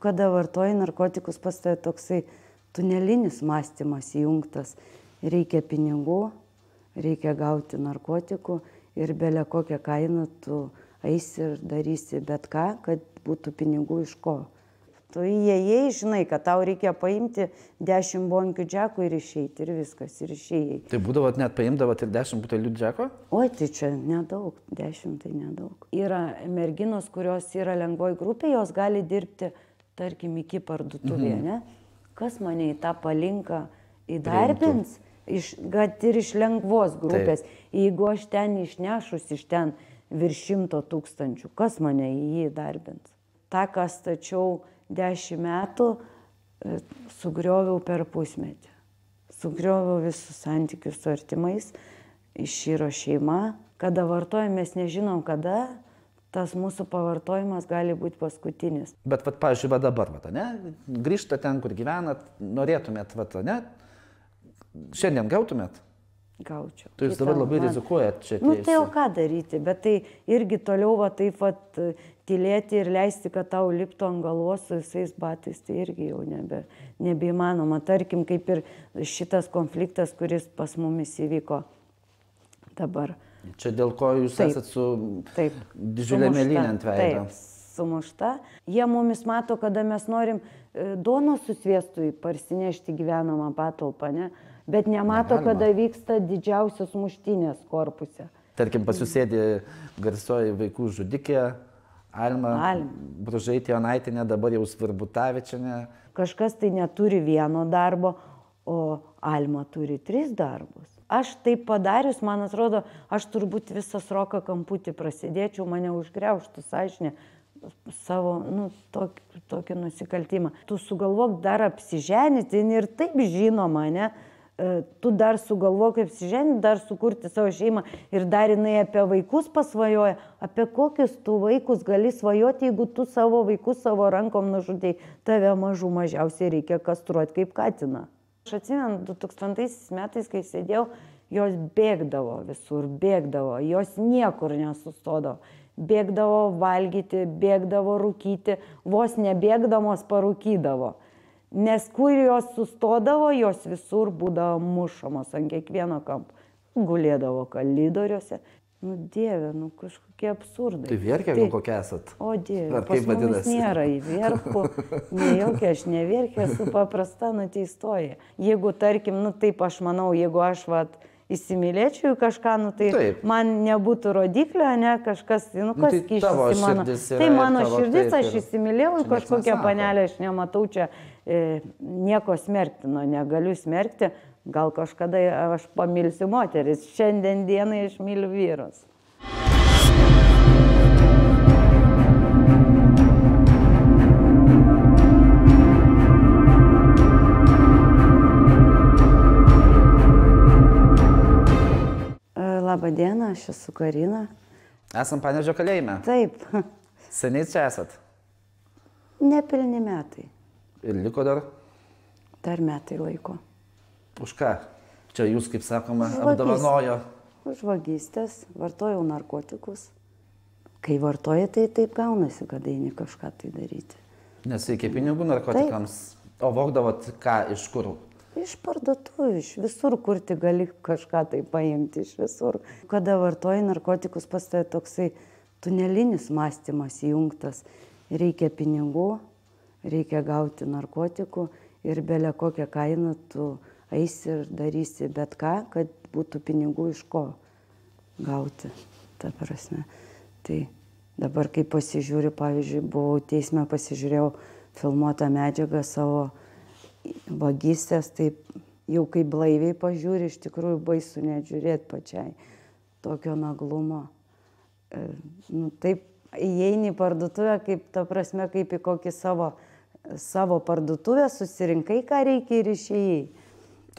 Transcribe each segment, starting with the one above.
kada vartoji narkotikus, pas tai toksai tunelinis mąstymas įjungtas. Reikia pinigų, reikia gauti narkotikų ir belia kokią kainą tu eisi ir darysi bet ką, kad būtų pinigų iš ko. Tu įėjai, žinai, kad tau reikia paimti 10 bonkių džekų ir išeiti, ir viskas, ir išėjai. Tai būdavot net paimdavot ir 10 butelių džeko? Oi, tai čia nedaug, 10 tai nedaug. Yra merginos, kurios yra lengvoj grupė, jos gali dirbti, tarkim, iki parduotuvėje, ne? Kas mane į tą palinką įdarbins, kad ir iš lengvos grupės. Taip. Jeigu aš ten išnešus iš ten virš 100 000, kas mane į jį įdarbins? Ta, ką stačiau 10 metų, sugrioviau per pusmetį. Sugrioviau visus santykius su artimais, iširo šeima. Kada vartojame, mes nežinom kada, tas mūsų pavartojimas gali būti paskutinis. Bet, pavyzdžiui, dabar, ne? Grįžta ten, kur gyvenat, norėtumėt, ne? Šiandien gautumėt? Gaučiau. Tu jūs dabar labai rizikuojat čia. Nu tai jau ką daryti, bet tai irgi toliau taip tylėti ir leisti, kad tau liptų ant galvos su visais batais, tai irgi jau nebeįmanoma. Tarkim, kaip ir šitas konfliktas, kuris pas mumis įvyko dabar. Čia dėl ko jūs esat su didžiulė mėlynė ant veido. Taip, sumušta. Jie mumis mato, kada mes norim duonos su sviestui parsinešti gyvenamą patalpą, ne? Bet nemato, kada vyksta didžiausios muštynės korpuse. Tarkim, pasusėdė garsioji vaikų žudikė, Alma Bružaitė Jonaitinė, dabar jau Svarbutavičienė. Kažkas tai neturi vieno darbo, o Alma turi 3 darbus. Aš taip padarius, man atrodo, aš turbūt visas Roką kamputį prasidėčiau, mane užgriaužtų sąžinė savo, tokį nusikaltimą. Tu sugalvok dar apsiženyti ir taip žinoma, ne? Tu dar sugalvok apsiženyti, dar sukurti savo šeimą ir dar jinai apie vaikus pasvajoja. Apie kokius tu vaikus gali svajoti, jeigu tu savo vaikus savo rankom nužudėjai, tave mažiausiai reikia kastruoti kaip katiną. Aš atsimenu, 2000 metais, kai sėdėjau, jos bėgdavo visur, jos niekur nesustodavo. Bėgdavo valgyti, bėgdavo rūkyti, vos nebėgdamos parūkydavo. Nes kur jos sustodavo, jos visur būdavo mušamos ant kiekvieno kampo. Gulėdavo kalidoriuose. Dieve, kažkokie absurdai. Tai vierkė gal kokia esat? O Dieve, pas mumis nėra į vierkų, nejaukia, aš nevierkė, esu paprasta nuteistoji. Jeigu, tarkim, taip aš manau, jeigu aš įsimylėčiau kažką, tai man nebūtų rodiklio, ne, kažkas, kas kišasi mano. Tai mano širdis, aš įsimylėjau kažkokią panelę, aš nematau čia nieko smerktino, negaliu smerkti, gal kažkada aš pamilsiu moteris, šiandien dienai aš myliu vyrus. Labą dieną, aš esu Karina. Esam Panevėžio kalėjime? Taip. Seniai čia esat? Nepilni metai. Ir liko dar? Dar metai laiko. Už ką? Čia jūs, kaip sakoma, apdovanojo. Už vagystės, vartojau narkotikus. Kai vartoji, tai taip gaunasi, kad eini kažką tai daryti. Nes reikia pinigų narkotikams. Taip. O vogdavot ką, iš kur? Iš parduotuvių, iš visur, kur tik gali kažką tai paimti, iš visur. Kada vartoji narkotikus, pas tai toksai tunelinis mąstymas įjungtas. Reikia pinigų, reikia gauti narkotikų ir belia kokią kainą tu eisi ir darysi bet ką, kad būtų pinigų iš ko gauti, ta prasme. Tai dabar, kai pasižiūriu, pavyzdžiui, buvau teisme, pasižiūrėjau filmuotą medžiagą savo vagystės, taip jau kai blaiviai pažiūri, iš tikrųjų baisu net žiūrėti pačiai tokio naglumo. Taip įeini į parduotuvę, kaip, ta prasme, kaip į kokį savo parduotuvę, susirinkai, ką reikia ir išėjai.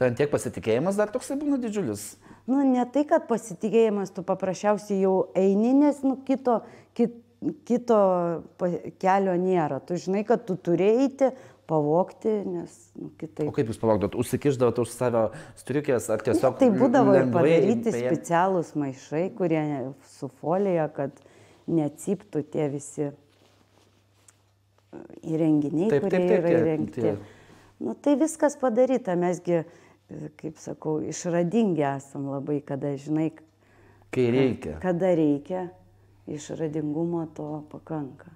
Tai tiek pasitikėjimas dar toksai būna didžiulis? Ne tai, kad pasitikėjimas, tu paprasčiausiai jau eini, nes kito kelio nėra. Tu žinai, kad tu turi eiti, pavogti, nes kitaip. O kaip jūs pavogdavot? Užsikišdavot už savo striukės ar tiesiog tai būdavo ir padaryti specialūs maišai, kurie su folija, kad necyptų tie visi įrenginiai, kurie yra įrengti. Nu, tai viskas padaryta, mesgi, kaip sakau, išradingi esam labai, kada žinai, kai reikia. Kada reikia, išradingumo to pakanka.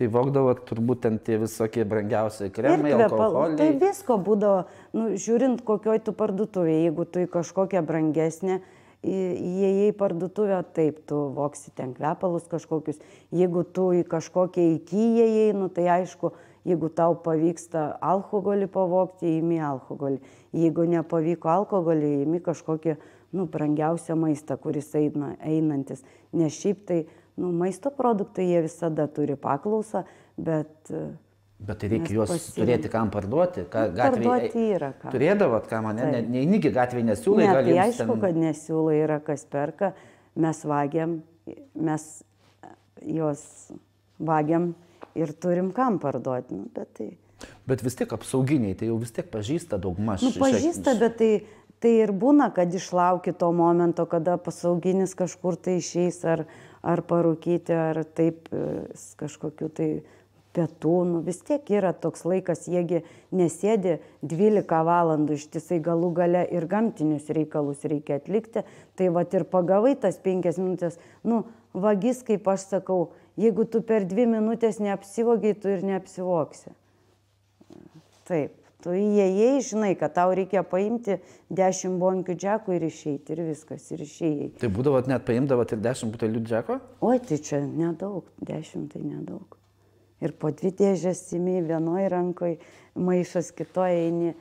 Tai vogdavot turbūt ten tie visokie brangiausiai kremai, alkoholiai. Tai visko būdavo, nu, žiūrint kokioj tu parduotuvė, jeigu tu į kažkokią brangesnę, įėjai parduotuvę, taip, tu voksi ten kvepalus kažkokius, jeigu tu į kažkokią įėjai, nu, tai aišku, jeigu tau pavyksta alkoholį pavogti, įimi alkoholį, jeigu nepavyko alkoholį, įimi kažkokį, nu, brangiausią maistą, kuris einantis, nes šiaip tai, nu, maisto produktai jie visada turi paklausą, bet tai reikia juos turėti kam parduoti. Parduoti yra ką. Turėdavot ką, mane, neįnigi gatvėje nesiūlai. Ne, tai aišku, kad nesiūlai, yra kas perka, mes vagiam, mes juos vagiam ir turim kam parduoti. Nu, bet vis tiek apsauginiai, tai jau vis tiek pažįsta daugmaž. Nu, pažįsta, bet tai ir būna, kad išlauki to momento, kada pasauginis kažkur tai išeis ar parūkyti, ar taip kažkokiu tai pietų, nu, vis tiek yra toks laikas, jiegi nesėdi 12 valandų ištisai, galų gale ir gamtinius reikalus reikia atlikti, tai vat ir pagavai tas 5 minutės, nu, vagis, kaip aš sakau, jeigu tu per 2 minutės neapsivogiai, tu ir neapsivoksi. Taip, tu įėjai, žinai, kad tau reikia paimti 10 bonkių džekų ir išeiti, ir viskas, ir išėjai. Tai būdavot net paimdavot ir 10 butelių džeko? Oi, tai čia nedaug, 10 tai nedaug. Ir po 2 dėžės imi, vienoj rankoj, maišas kitoje eini.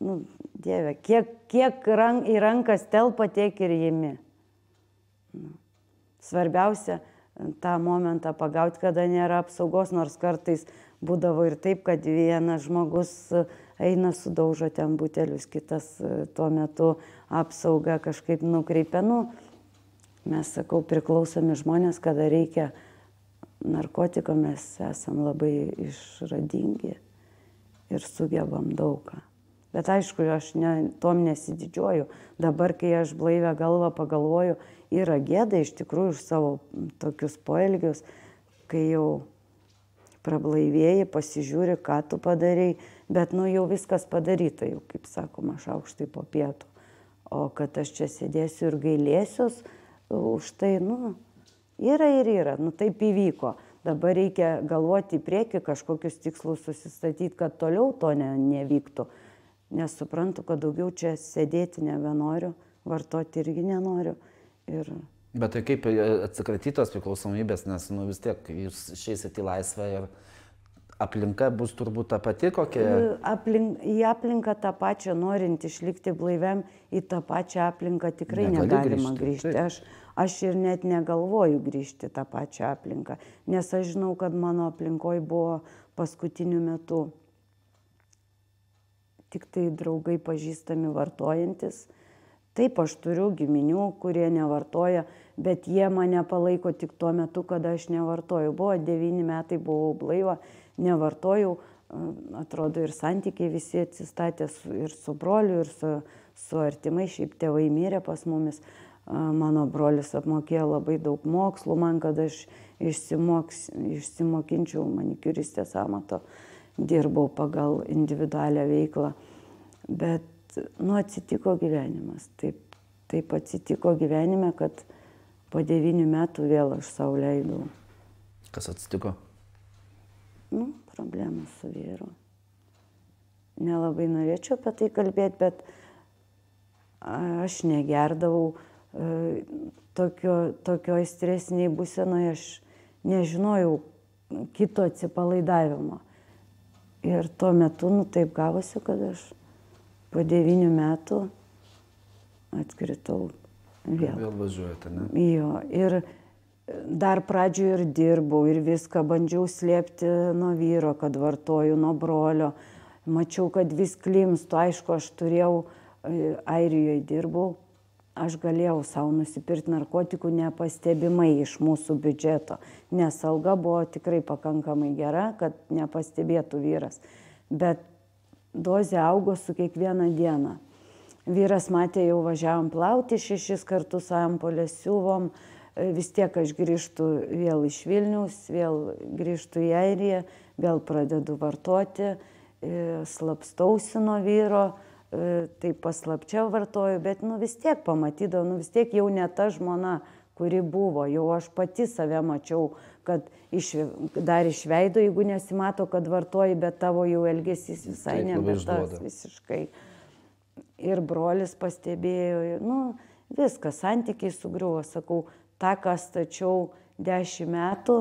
Nu, Dieve, kiek į rankas telpa, tiek ir imi. Nu. Svarbiausia tą momentą pagauti, kada nėra apsaugos, nors kartais būdavo ir taip, kad vienas žmogus eina sudaužo ten butelius, kitas tuo metu apsaugą kažkaip nukreipia. Nu, mes, sakau, priklausomi žmonės, kada reikia narkotiką, mes esam labai išradingi ir sugebam daugą. Bet aišku, aš tom nesididžiuoju. Dabar, kai aš blaivę galvą pagalvoju, yra gėda iš tikrųjų už savo tokius poelgius, kai jau prablaivėjai, pasižiūri, ką tu padarei, bet nu jau viskas padaryta, jau, kaip sakoma, šaukštai po pietų. O kad aš čia sėdėsiu ir gailėsiuos už tai, nu, yra ir yra, nu taip įvyko. Dabar reikia galvoti į priekį, kažkokius tikslus susistatyti, kad toliau to nevyktų. Nes suprantu, kad daugiau čia sėdėti nebenoriu, vartoti irgi nenoriu. Bet tai kaip atsikratytos priklausomybės, nes nu, vis tiek jūs išeisit į laisvę ir aplinka bus turbūt ta pati kokia? Į aplinką tą pačią, norint išlikti blaiviam, į tą pačią aplinką tikrai negalima grįžti. Aš ir net negalvoju grįžti tą pačią aplinką, nes aš žinau, kad mano aplinkoje buvo paskutiniu metu tik tai draugai pažįstami vartojantis. Taip, aš turiu giminių, kurie nevartoja, bet jie mane palaiko tik tuo metu, kada aš nevartoju. Buvo 9 metai, buvau blaiva, nevartojau, atrodo ir santykiai visi atsistatė ir su broliu, ir su artimai, šiaip tėvai mirė pas mumis. Mano brolis apmokėjo labai daug mokslų man, kad aš išsimokinčiau manikiuristės amato, dirbau pagal individualią veiklą. Bet, nu, atsitiko gyvenimas. Taip atsitiko gyvenime, kad po 9 metų vėl aš sau leidau. Kas atsitiko? Nu, problemų su vyru. Nelabai norėčiau apie tai kalbėti, bet aš negerdavau. Tokioj stresiniai būsenoje aš nežinojau kito atsipalaidavimo. Ir tuo metu, nu, taip gavosi, kad aš po 9 metų atkritau vėl. Vėl važiuojate, ne? Jo, ir dar pradžioje ir dirbau, ir viską bandžiau slėpti nuo vyro, kad vartoju, nuo brolio. Mačiau, kad vis klimstu, aišku, aš turėjau, Airijoje dirbau. Aš galėjau savo nusipirkti narkotikų nepastebimai iš mūsų biudžeto, nes alga buvo tikrai pakankamai gera, kad nepastebėtų vyras. Bet dozė augo su kiekvieną dieną. Vyras matė, jau važiavom plauti 6 kartus ampolės siuvom, vis tiek aš grįžtu vėl iš Vilniaus, vėl grįžtu į Airiją, vėl pradedu vartoti, slapstausi nuo vyro, tai paslapčiau vartoju, bet vis tiek pamatydavau, vis tiek jau ne ta žmona, kuri buvo, jau aš pati save mačiau, kad dar iš veido, jeigu nesimato, kad vartoji, bet tavo jau elgesys visai nebe tas visiškai. Ir brolis pastebėjo, viskas, santykiai sugriuvo, sakau, tą, ką stačiau 10 metų,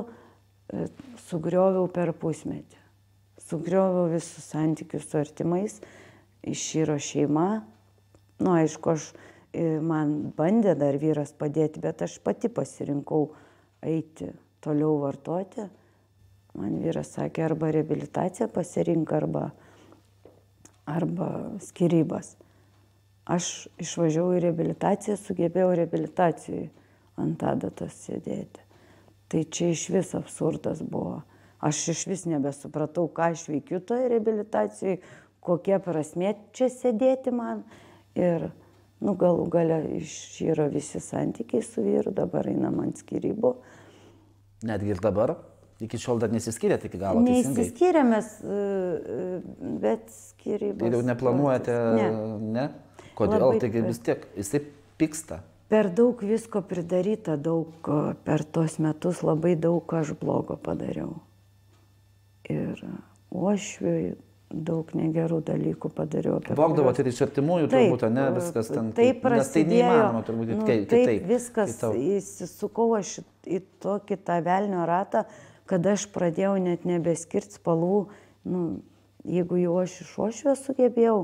sugrioviau per pusmetį. Sugrioviau visus santykius su artimais, iširo šeima. Aišku, man bandė dar vyras padėti, bet aš pati pasirinkau eiti toliau vartoti. Man vyras sakė, arba reabilitaciją pasirink, arba skyrybas. Aš išvažiavau į reabilitaciją, sugebėjau reabilitacijai ant adatos sėdėti. Tai čia iš vis absurdas buvo. Aš iš vis nebesupratau, ką aš veikiu toje reabilitacijoje, kokia prasmė čia sėdėti man. Ir galų gale išyro visi santykiai su vyru, dabar einam ant skyrybų. Netgi ir dabar? Iki šiol dar nesiskyrėte iki galo teisingai? Nesiskyrėmės, bet skyrybos... Ir jau neplanuojate? Ne? Kodėl? Taigi vis tiek, jisai pyksta. Per daug visko pridaryta, per tos metus labai daug aš blogo padariau. Ir uošviui daug negerų dalykų padariau. Vogdavo tai iš artimųjų turbūt, ne? Viskas ten. Taip prasidėjo. Nes tai neįmanoma turbūt kitaip. Taip viskas, įsisukau aš į tokį tą velnio ratą, kad aš pradėjau net nebeskirti spalvų. Jeigu jau aš iš uošvio sugebėjau,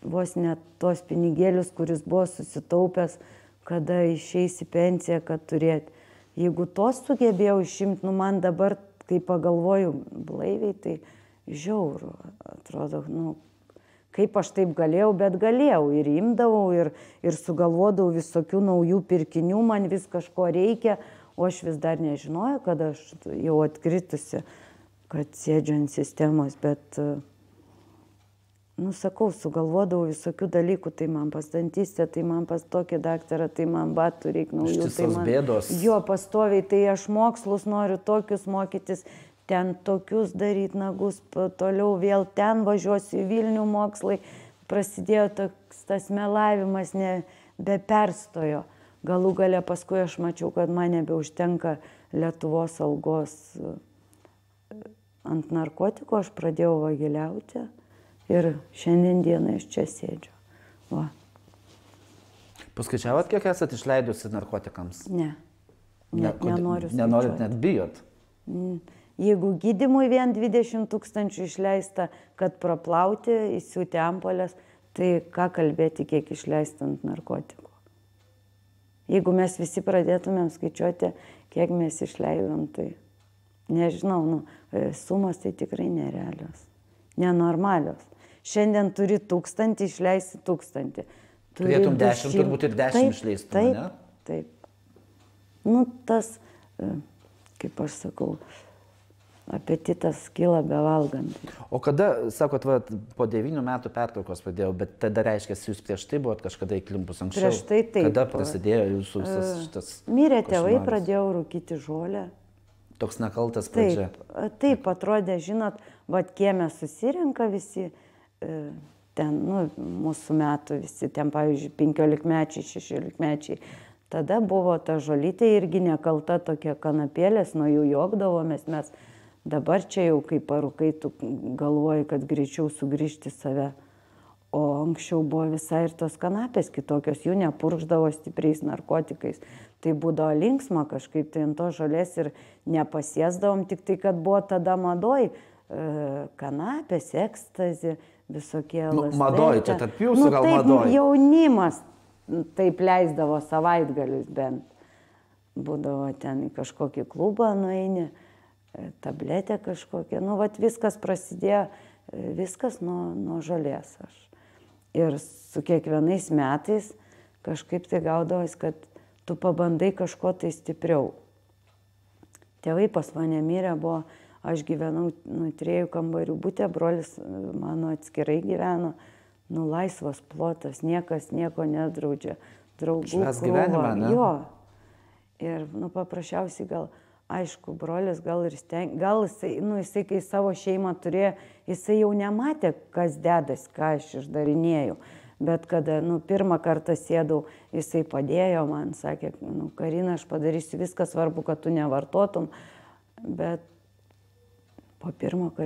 vos net tos pinigėlius, kuris buvo susitaupęs, kada išeis į pensiją, kad turėti. Jeigu tos sugebėjau išimti, man dabar, kai pagalvoju blaiviai, tai žiauru. Atrodo, kaip aš taip galėjau, bet galėjau. Ir imdavau, ir sugalvodavau visokių naujų pirkinių, man vis kažko reikia, o aš vis dar nežinojau, kad aš jau atkritusi, kad sėdžiu ant sistemos, bet... sakau, sugalvodavau visokių dalykų, tai man pas dantistę, tai man pas tokį daktarą, tai man batų reikia naujų. Ištisas bėdos. Jo, pastoviai, tai aš mokslus noriu tokius mokytis, ten tokius daryti nagus, toliau vėl ten važiuosiu į Vilnių mokslai. Prasidėjo tas melavimas, be perstojo. Galų gale paskui aš mačiau, kad man nebeužtenka Lietuvos algos ant narkotiko, aš pradėjau vagiliauti. Ir šiandien dieną aš čia sėdžiu. Va. Paskaičiavot, kiek esat išleidusi narkotikams? Ne. Nenoriu skaičiuoti. Nenorit, net bijot? Jeigu gydymui vien 20 000 išleista, kad praplauti, įsiūti ampolės, tai ką kalbėti, kiek išleista ant narkotikų. Jeigu mes visi pradėtumėm skaičiuoti, kiek mes išleidom, tai nežinau, sumos tai tikrai nerealios, nenormalios. Šiandien turi 1000, išleisi 1000. Turėtum 10, turbūt ir 10 išleistum, ne? Taip. Tas, kaip aš sakau, apetitas kyla bevalgant. O kada, sakot, po 9 metų pertraukos pradėjau, bet tada reiškia, jūs prieš tai buvot kažkada įklimpus anksčiau? Prieš tai taip. Kada prasidėjo jūsų visas šitas... Mirė tėvai, pradėjau rūkyti žolę. Toks nekaltas pradžia. Taip, atrodė, žinot, kieme susirenka visi, ten, mūsų metų visi, ten, pavyzdžiui, 15-mečiai, 16-mečiai. Tada buvo ta žolytė irgi nekalta tokia kanapėlės, nuo jų juokdavomės, mes dabar čia jau kaip parūkai, tu galvoji, kad greičiau sugrįžti save. O anksčiau buvo visai ir tos kanapės kitokios, jų nepurkšdavo stipriais narkotikais. Tai būdavo linksma kažkaip, tai ant to žolės ir nepasiesdavom, tik tai, kad buvo tada madoj kanapės, ekstazi, visokie LSD. Madoj, čia tarp jūsų gal madoj? Taip, jaunimas taip leisdavo savaitgalius bent. Būdavo ten į kažkokį klubą nueini, tabletę kažkokią. Viskas prasidėjo, viskas nuo žolės aš. Ir su kiekvienais metais kažkaip tai gaudavos, kad tu pabandai kažko tai stipriau. Tėvai pas mane mirė, aš gyvenau 3 kambarių bute, brolis mano atskirai gyveno, laisvas plotas, niekas nieko nedraudžia. Draugų švęs gyvenimą, ne? Jo. Ir, nu, paprasčiausiai gal, aišku, brolis gal jisai, kai savo šeimą turėjo, jisai jau nematė, kas dedas, ką aš išdarinėjau. Bet kada, nu, pirmą kartą sėdau, jisai padėjo man, sakė, nu, Karina, aš padarysiu viską, svarbu, kad tu nevartotum. Bet po pirmo karto